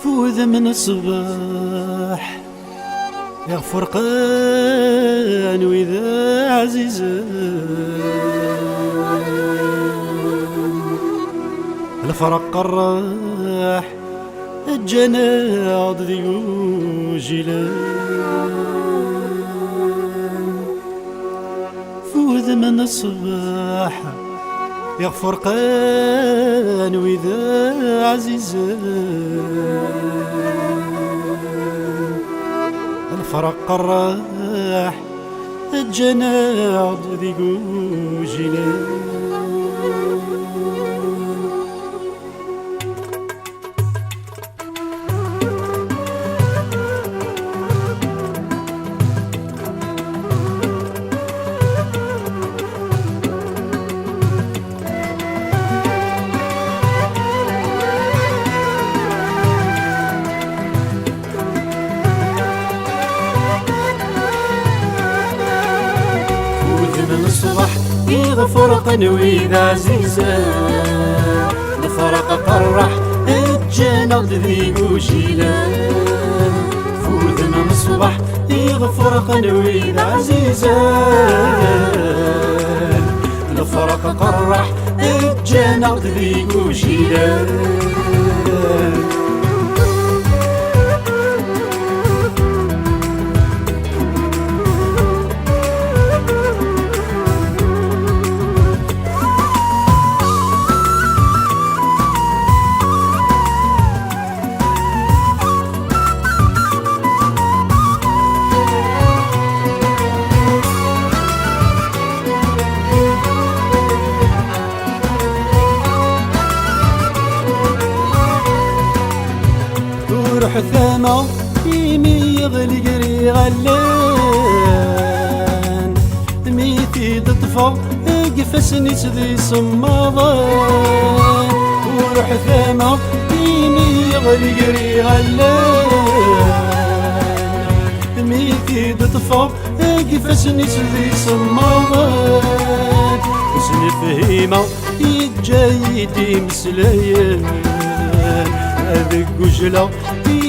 فوذ من الصباح يا فرقان وإذا عزيزان الفرق قراح الجناد ذيو جيلان فوذ من الصباح يا فرقان وإذا عزيزان الفرق قراح الجناد ذيو جيلان من الصبح يغفرق وإذا عزيزان الفرق قرح الجناد ذي وجيلان فوذ من الصبح يغفرق وإذا عزيزان الفرق قرح الجناد ذي وجيلان روح ثما يمي يغلي قري غلان ميتي تطفى قفسني سذي صمضان وروح ثما يمي يغلي قري غلان ميتي تطفى قفسني سذي صمضان وسني فهيمة يتجايدي مسلايان هذيك وجلة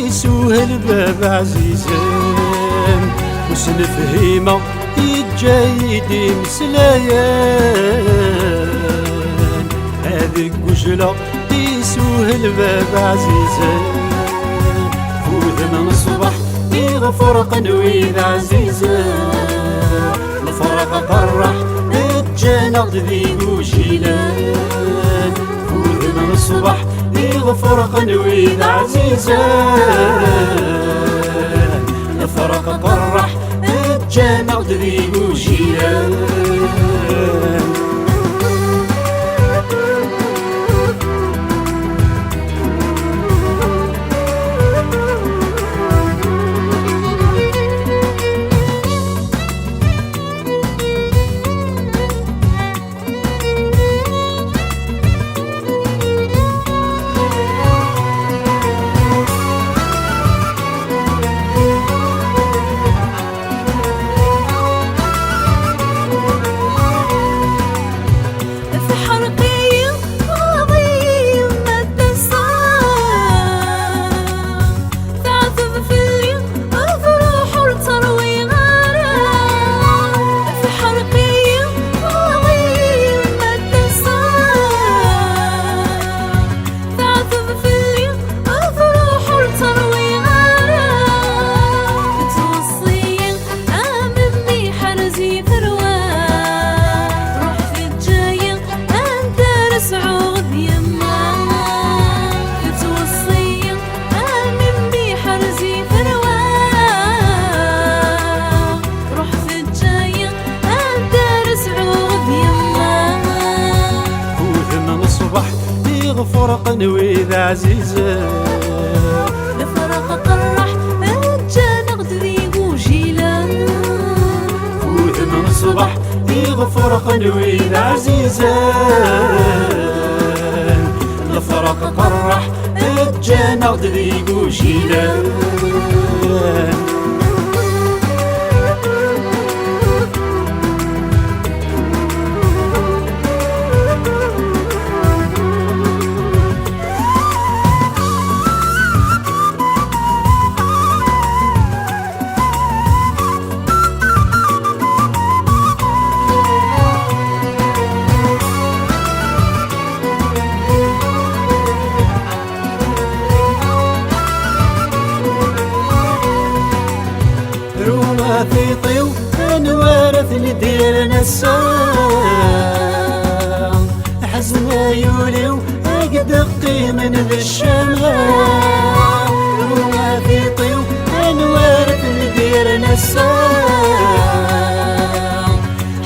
يسوه الباب عزيزان وسن فهيمة يتجايدي مسلايان هذيك وجلة يسوه الباب عزيزان فوذ من الصبح يغفرق وإذا عزيزان الفرق قرح الجناد ذي وجيلان فوذ من الصبح يغفرق وإذا عزيزان الفرق قرح الجناد ذي وجيلان فرق وإذا عزيزان الفرق قرح الجناد ذي وجيلان فوذ من الصبح يغفرق وإذا عزيزان الفرق قرح الجناد ذي وجيلان السام حزنا يوليو أقدقي من ذا الشمال وما في طيو أنوار تندير نسام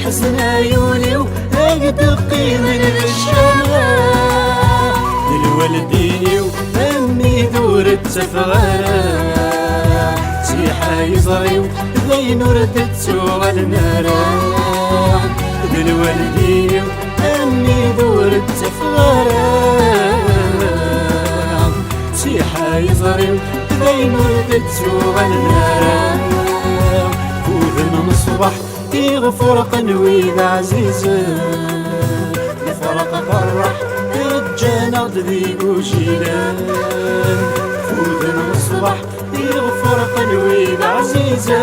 حزنا يوليو أقدقي من ذا الشمال الوالديني وأمي دور التفغير سيحة يزريو ذين ردت سوى المراح بالوالدين وأمي دور التفغير سيحة يزريو ذين ردت سوى المراح فوذن مصبح يغفر قنوي عزيزة الفرق فرح الجنة ذي وجيلان فوذن مصبح يغفر قلبي عزيزة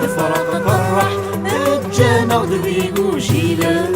الفرق فرح الجنة ذي وجيلان